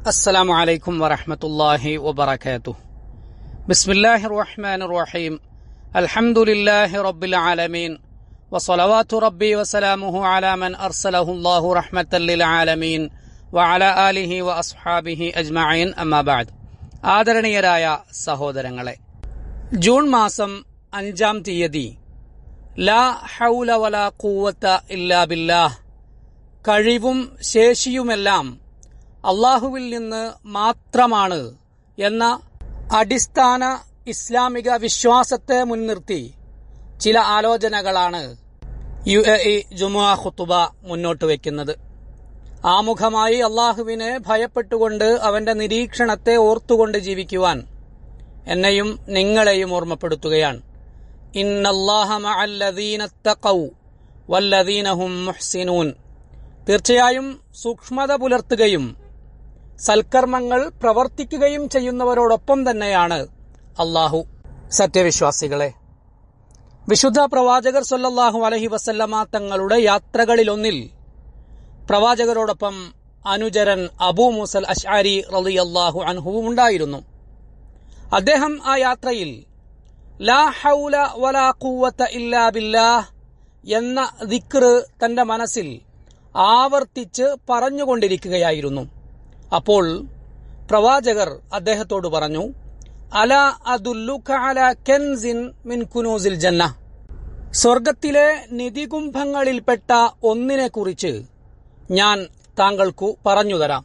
السلام عليكم ورحمة الله وبركاته. بسم الله الرحمن الرحيم. الحمد لله رب العالمين وصلوات ربي وسلامه على من أرسله الله رحمة للعالمين وعلى آله وأصحابه أجمعين أما بعد. ആദരണീയരായ സഹോദരങ്ങളെ, ജൂൺ മാസം 5-ാം തീയതി ലാ ഹൗല വലാ ഖുവത ഇല്ലാ ബില്ലാഹ്, കഴിവും ശേഷിയുമെല്ലാം അള്ളാഹുവിൽ നിന്ന് മാത്രമാണ് എന്ന അടിസ്ഥാന ഇസ്ലാമിക വിശ്വാസത്തെ മുൻനിർത്തി ചില ആലോചനകളാണ് UAE ജുമുഅ ഖുതുബ മുന്നോട്ട് വയ്ക്കുന്നത്. ആമുഖമായി അള്ളാഹുവിനെ ഭയപ്പെട്ടുകൊണ്ട് അവന്റെ നിരീക്ഷണത്തെ ഓർത്തുകൊണ്ട് ജീവിക്കുവാൻ എന്നെയും നിങ്ങളെയും ഓർമ്മപ്പെടുത്തുകയാണ്. ഇന്നല്ലാഹ മഅല്ലദീന തഖൗ വല്ലദീന ഹും മുഹ്സിനൂൻ. തീർച്ചയായും സൂക്ഷ്മത പുലർത്തുകയും സൽക്കർമ്മങ്ങൾ പ്രവർത്തിക്കുകയും ചെയ്യുന്നവരോടൊപ്പം തന്നെയാണ് അള്ളാഹു. സത്യവിശ്വാസികളെ, വിശുദ്ധ പ്രവാചകർ സല്ലല്ലാഹു അലൈഹി വസല്ലമ തങ്ങളുടെ യാത്രകളിലൊന്നിൽ പ്രവാചകരോടൊപ്പം അനുചരൻ അബൂ മൂസൽ അശ്അരി റളിയല്ലാഹു അൻഹു ഉണ്ടായിരുന്നു. അദ്ദേഹം ആ യാത്രയിൽ ലാ ഹൗല വലാ ഖുവത ഇല്ലാ ബില്ലാഹ് എന്ന ദിക്ർ തന്റെ മനസ്സിൽ ആവർത്തിച്ച് പറഞ്ഞുകൊണ്ടിരിക്കുകയായിരുന്നു. അപ്പോൾ പ്രവാചകർ അദ്ദേഹത്തോട് പറഞ്ഞു, അലാ അദുല്ലുക അലാ കൻസിൻ മിൻ കുനൂസിൽ ജന്ന, സ്വർഗത്തിലെ നിധികുംഭങ്ങളിൽപ്പെട്ട ഒന്നിനെക്കുറിച്ച് ഞാൻ താങ്കൾക്കു പറഞ്ഞുതരാം.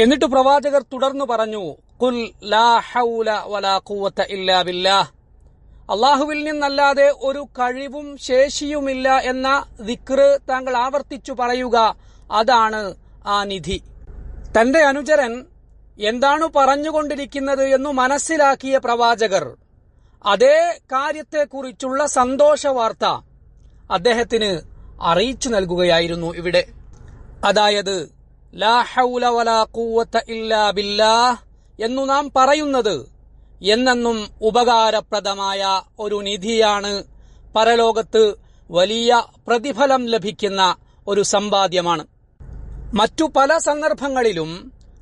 എന്നിട്ട് പ്രവാചകർ തുടർന്നു പറഞ്ഞു, ഖുൽ ലാ ഹൗല വലാ ഖുവത ഇല്ലാ ബില്ലാഹ്, അള്ളാഹുവിൽ നിന്നല്ലാതെ ഒരു കഴിവും ശേഷിയുമില്ല എന്ന ദിക്ർ താങ്കൾ ആവർത്തിച്ചു പറയുക, അതാണ് ആ നിധി. തന്റെ അനുചരൻ എന്താണ് പറഞ്ഞുകൊണ്ടിരിക്കുന്നത് എന്നു മനസ്സിലാക്കിയ പ്രവാചകർ അതേ കാര്യത്തെക്കുറിച്ചുള്ള സന്തോഷ വാർത്ത അദ്ദേഹത്തിന് അറിയിച്ചു നൽകുകയായിരുന്നു ഇവിടെ. അതായത് ലാ ഹൗല വലാ ഖുവത ഇല്ലാ ബില്ലാഹ് എന്നു നാം പറയുന്നത് എന്നെന്നും ഉപകാരപ്രദമായ ഒരു നിധിയാണ്. പരലോകത്ത് വലിയ പ്രതിഫലം ലഭിക്കുന്ന ഒരു സമ്പാദ്യമാണ്. മറ്റു പല സന്ദർഭങ്ങളിലും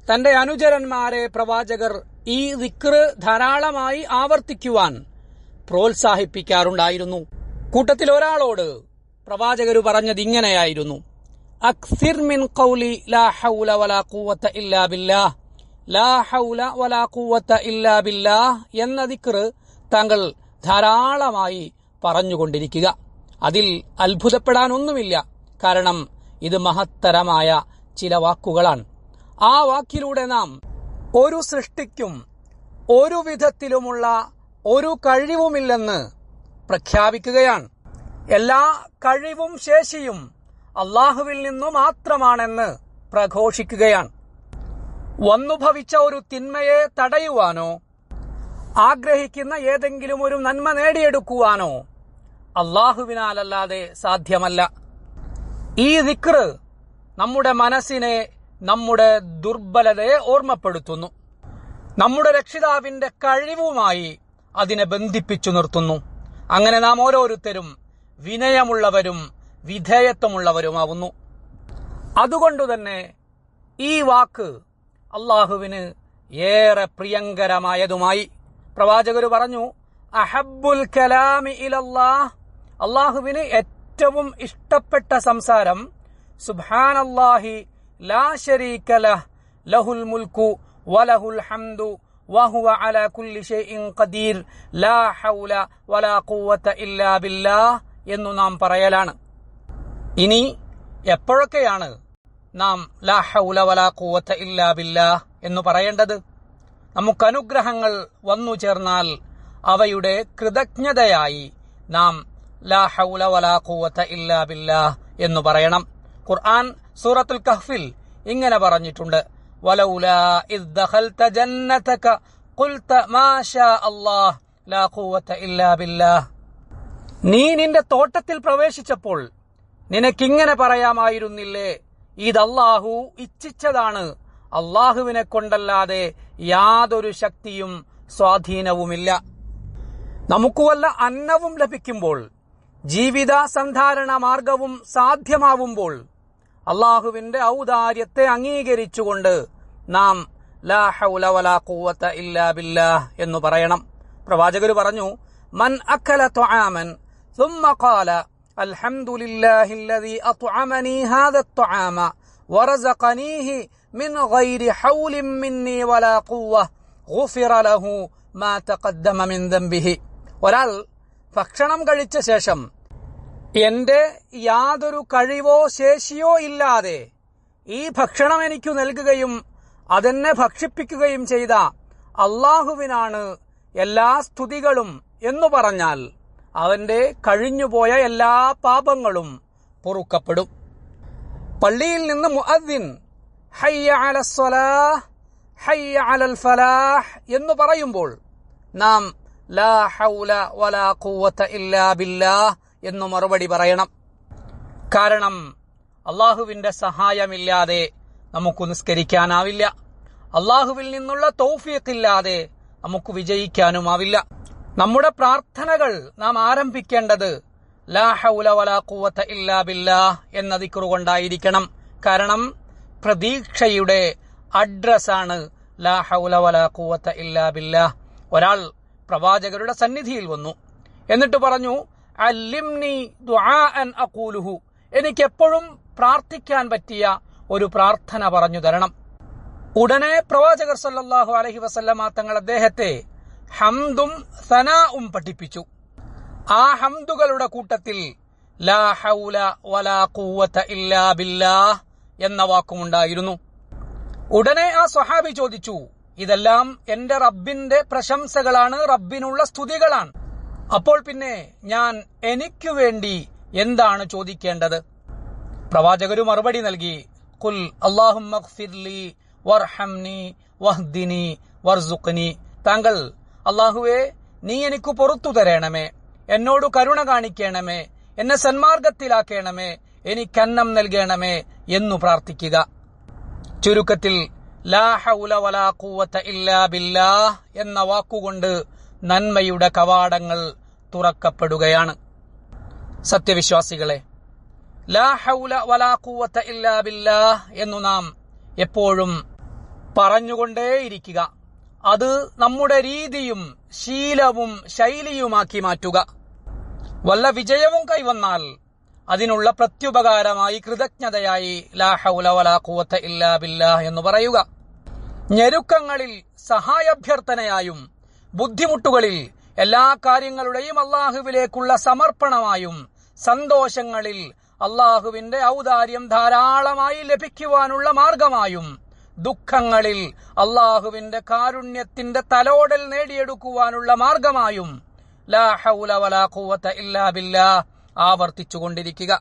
തന്റെ അനുചരന്മാരെ പ്രവാചകർ ഈ ദിക്ർ ധാരാളമായി ആവർത്തിക്കുവാൻ പ്രോത്സാഹിപ്പിക്കാറുണ്ടായിരുന്നു. കൂട്ടത്തിൽ ഒരാളോട് പ്രവാചകർ പറഞ്ഞത് ഇങ്ങനെയായിരുന്നു, അക്സിർ മിൻ ഖൗലി ലാ ഹൗല വലാ ഖുവത ഇല്ലാ ബില്ലാഹ്, ലാ ഹൗല വലാ ഖുവത ഇല്ലാ ബില്ലാഹ് എന്ന ദിക്ർ താങ്കൾ ധാരാളമായി പറഞ്ഞുകൊണ്ടിരിക്കുക. അതിൽ അത്ഭുതപ്പെടാനൊന്നുമില്ല. കാരണം ഇത് മഹത്തരമായ ചില വാക്കുകളാണ്. ആ വാക്കിലൂടെ നാം ഒരു സൃഷ്ടിക്കും ഒരു വിധത്തിലുമുള്ള ഒരു കഴിവുമില്ലെന്ന് പ്രഖ്യാപിക്കുകയാണ്. എല്ലാ കഴിവും ശേഷിയും അള്ളാഹുവിൽ നിന്നു മാത്രമാണെന്ന് പ്രഘോഷിക്കുകയാണ്. വന്നുഭവിച്ച ഒരു തിന്മയെ തടയുവാനോ ആഗ്രഹിക്കുന്ന ഏതെങ്കിലും ഒരു നന്മ നേടിയെടുക്കുവാനോ അള്ളാഹുവിനാലല്ലാതെ സാധ്യമല്ല. ഈ ദിക്ർ നമ്മുടെ മനസ്സിനെ, നമ്മുടെ ദുർബലതയെ ഓർമ്മപ്പെടുത്തുന്നു. നമ്മുടെ രക്ഷിതാവിന്റെ കഴിവുമായി അതിനെ ബന്ധിപ്പിച്ചു നിർത്തുന്നു. അങ്ങനെ നാം ഓരോരുത്തരും വിനയമുള്ളവരും വിധേയത്വമുള്ളവരുമാവുന്നു. അതുകൊണ്ടുതന്നെ ഈ വാക്ക് അള്ളാഹുവിന് ഏറെ പ്രിയങ്കരമായതുമായി പ്രവാചകർ പറഞ്ഞു, അഹബ്ബുൽ കലാമി ഇലല്ലാഹ്, അള്ളാഹുവിന് ഏറ്റവും ഇഷ്ടപ്പെട്ട സംസാരം സുബ്ഹാനല്ലാഹി ലാ ശരീക ലഹ് ലഹുൽ മുൽക്കു വലഹുൽ ഹംദു വഹുവ അലാ കുല്ലി ഷൈഇൻ ഖദീർ ലാ ഹൗല വലാ ഖുവത ഇല്ലാ ബില്ലാഹ് എന്നു നാം പറയലാണ്. ഇനി എപ്പോഴൊക്കെയാണ് നാം ലാ ഹൗല വലാ ഖുവത ഇല്ലാ ബില്ലാഹ് എന്ന് പറയേണ്ടത്? നമുക്ക് അനുഗ്രഹങ്ങൾ വന്നു ചേർന്നാൽ അവയുടെ കൃതജ്ഞതയായി നാം ലാ ഹൗല വലാ ഖുവത ഇല്ലാ ബില്ലാഹ് എന്ന് പറയണം. ഖുർആൻ സൂറത്തുൽ കഹ്ഫിൽ ഇങ്ങനെ പറഞ്ഞിട്ടുണ്ട്, വലൗലാ ഇദ് ദഖൽത ജന്നതക ഖുൽത മാ ഷാ അല്ലാഹ് ലാ ഖുവത ഇല്ലാ ബില്ലാഹ്. നീ നിന്റെ തോട്ടത്തിൽ പ്രവേശിച്ചപ്പോൾ നിനക്കിങ്ങനെ പറയാമായിരുന്നില്ലേ, ഇത് അല്ലാഹു ഇച്ഛിച്ചതാണ്, അല്ലാഹുവിനെ കൊണ്ടല്ലാതെ യാതൊരു ശക്തിയും സ്വാധീനവുമില്ല. നമുക്ക് വല്ല അന്നവും ലഭിക്കുമ്പോൾ, ജീവിത സന്ധാരണ മാർഗവും സാധ്യമാവുമ്പോൾ അള്ളാഹുവിന്റെ ഔദാര്യത്തെ അംഗീകരിച്ചുകൊണ്ട് നാം ലാ ഹൗല വലാ ഖുവത ഇല്ലാ ബില്ലാഹ് എന്ന് പറയണം. പ്രവാചകർ പറഞ്ഞു, മൻ അക്കല തുആമൻ ثم قال الحمد لله الذي أطعمني هذا الطعام ورزقنيه من غير حول مني ولا قوة غفر له ما تقدم من ذنبه. ഒരാൾ ഭക്ഷണം കഴിച്ച ശേഷം എന്റെ യാതൊരു കഴിവോ ശേഷിയോ ഇല്ലാതെ ഈ ഭക്ഷണം എനിക്ക് നൽകുകയും അതെന്നെ ഭക്ഷിപ്പിക്കുകയും ചെയ്ത അള്ളാഹുവിനാണ് എല്ലാ സ്തുതികളും എന്നു പറഞ്ഞാൽ അവന്റെ കഴിഞ്ഞുപോയ എല്ലാ പാപങ്ങളും പൊറുക്കപ്പെടും. പള്ളിയിൽ നിന്ന് മുഅദ്ദിൻ ഹയ്യ അലസ്സലാഹ് ഹയ്യ അലൽ ഫലാഹ് എന്ന് പറയുമ്പോൾ നാം ലാ ഹൗല വലാ ഖുവത ഇല്ലാ ബില്ലാഹ് എന്ന് മറുപടി പറയണം. കാരണം അള്ളാഹുവിന്റെ സഹായമില്ലാതെ നമുക്ക് നിസ്കരിക്കാനാവില്ല. അള്ളാഹുവിൽ നിന്നുള്ള തൗഫീഖില്ലാതെ നമുക്ക് വിജയിക്കാനുമാവില്ല. നമ്മുടെ പ്രാർത്ഥനകൾ നാം ആരംഭിക്കേണ്ടത് ലാ ഹൗല വലാ ഖുവത ഇല്ലാ ബില്ലാഹ് എന്ന ദിക്റ് കൊണ്ടായിരിക്കണം. കാരണം പ്രതീക്ഷയുടെ അഡ്രസ്സാണ് ലാ ഹൗല വലാ ഖുവത ഇല്ലാ ബില്ലാഹ്. ഒരാൾ പ്രവാചകരുടെ സന്നിധിയിൽ വന്നു, എന്നിട്ട് പറഞ്ഞു, അല്ലിംനി ദുആഅൻ അഖൂലുഹു, എനിക്കെപ്പോഴും പ്രാർത്ഥിക്കാൻ പറ്റിയ ഒരു പ്രാർത്ഥന പറഞ്ഞു തരണം. ഉടനെ പ്രവാചകർ സല്ലല്ലാഹു അലൈഹി വസല്ലമ തങ്ങൾ അദ്ദേഹത്തെ ഹംദും സനാഉം പഠിപ്പിച്ചു. ആ ഹംദുകളുടെ കൂട്ടത്തിൽ ലാ ഹൗല വലാ ഖുവത ഇല്ലാ ബില്ലാഹ് എന്ന വാക്കുമുണ്ടായിരുന്നു. ഉടനെ ആ സ്വഹാബി ചോദിച്ചു, ഇതെല്ലാം എന്റെ റബ്ബിന്റെ പ്രശംസകളാണ്, റബ്ബിനുള്ള സ്തുതികളാണ്. അപ്പോൾ പിന്നെ ഞാൻ എനിക്കു വേണ്ടി എന്താണ് ചോദിക്കേണ്ടത്? പ്രവാചകരു മറുപടി നൽകി, ഖുൽ അല്ലാഹുമ്മ ഗ്ഫിർലി വർഹംനി വഹ്ദിനി വർസുഖ്നി. താങ്കൾ അല്ലാഹുവേ, നീ എനിക്ക് പുറത്തു തരണമേ, എന്നോട് കരുണ കാണിക്കണമേ, എന്നെ സന്മാർഗത്തിലാക്കണമേ, എനിക്കന്നം നൽകണമേ എന്നു പ്രാർത്ഥിക്കുക. ചുരുക്കത്തിൽ ലാ ഹൗല വലാ ഖുവത ഇല്ലാ ബില്ലാഹ് എന്ന വാക്കുകൊണ്ട് നന്മയുടെ കവാടങ്ങൾ തുറക്കപ്പെടുകയാണ്. സത്യവിശ്വാസികളെ, ലാ ഹൗല വലാ ഖുവത ഇല്ലാ ബില്ലാഹ് എന്നു നാം എപ്പോഴും പറഞ്ഞുകൊണ്ടേയിരിക്കുക. അത് നമ്മുടെ രീതിയും ശീലവും ശൈലിയുമാക്കി മാറ്റുക. വല്ല വിജയവും കൈവന്നാൽ അതിനുള്ള പ്രത്യുപകാരമായി, കൃതജ്ഞതയായി ലാ ഹൗല വലാ ഖുവത ഇല്ലാ ബില്ലാഹ് എന്ന് പറയുക. ഞെരുക്കങ്ങളിൽ സഹായാഭ്യർത്ഥനയായും ബുദ്ധിമുട്ടുകളിൽ എല്ലാ കാര്യങ്ങളുടെയും അള്ളാഹുവിലേക്കുള്ള സമർപ്പണമായും സന്തോഷങ്ങളിൽ അള്ളാഹുവിന്റെ ഔദാര്യം ധാരാളമായി ലഭിക്കുവാനുള്ള മാർഗമായും ദുഃഖങ്ങളിൽ അള്ളാഹുവിന്റെ കാരുണ്യത്തിന്റെ തലോടൽ നേടിയെടുക്കുവാനുള്ള മാർഗമായും ലാ ഹൗല വലാ ഖുവത ഇല്ലാ ബില്ലാഹ് ആവർത്തിച്ചുകൊണ്ടിരിക്കുക.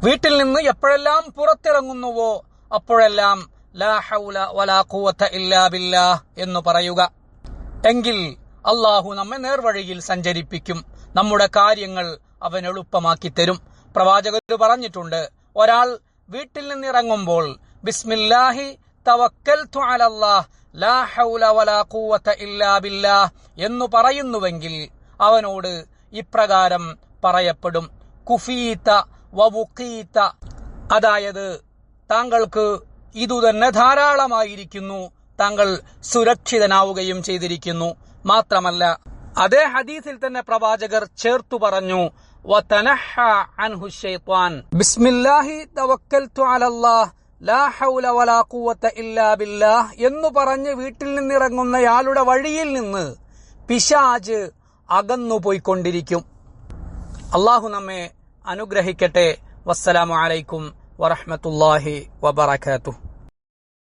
വീട്ടിൽ നിന്ന് എപ്പോഴെല്ലാം പുറത്തിറങ്ങുന്നുവോ അപ്പോഴെല്ലാം ലാ ഹൗല വലാ ഖുവത ഇല്ലാ ബില്ലാഹ് എന്ന് പറയുക. എങ്കിൽ അള്ളാഹു നമ്മെ നേർവഴിയിൽ സഞ്ചരിപ്പിക്കും. നമ്മുടെ കാര്യങ്ങൾ അവൻ എളുപ്പമാക്കി തരും. പ്രവാചകർ പറഞ്ഞിട്ടുണ്ട്, ഒരാൾ വീട്ടിൽ നിന്നിറങ്ങുമ്പോൾ ബിസ്മില്ലാഹി തവക്കൽതു അലല്ലാഹ് ലാ ഹൗല വലാ ഖുവത ഇല്ലാ ബില്ലാഹ് എന്നു പറയുന്നുവെങ്കിൽ അവനോട് ഇപ്രകാരം പറയപ്പെടും, കുഫീത വവുഖീത, അതായത് താങ്കൾക്ക് ഇതുതന്നെ ധാരാളമായിരിക്കുന്നു, താങ്കൾ സുരക്ഷിതനാവുകയും ചെയ്തിരിക്കുന്നു. മാത്രമല്ല, അതേ ഹദീസിൽ തന്നെ പ്രവാചകർ ചേർത്തു പറഞ്ഞു, വതനഹ അൻഹു ശൈത്വാൻ, ബിസ്മില്ലാഹി തവക്കൽതു അലല്ലാഹ് ലാ ഹൗല വലാ ഖുവത ഇല്ലാ ബില്ലാഹ് എന്നു പറഞ്ഞ് വീട്ടിൽ നിന്നിറങ്ങുന്നയാളുടെ വഴിയിൽ നിന്ന് പിശാച് അകന്നുപോയിക്കൊണ്ടിരിക്കും. അള്ളാഹു നമ്മെ അനുഗ്രഹിക്കട്ടെ. വസ്സലാമു അലൈക്കും വറഹ്മത്തുള്ളാഹി വബറകാതുഹു.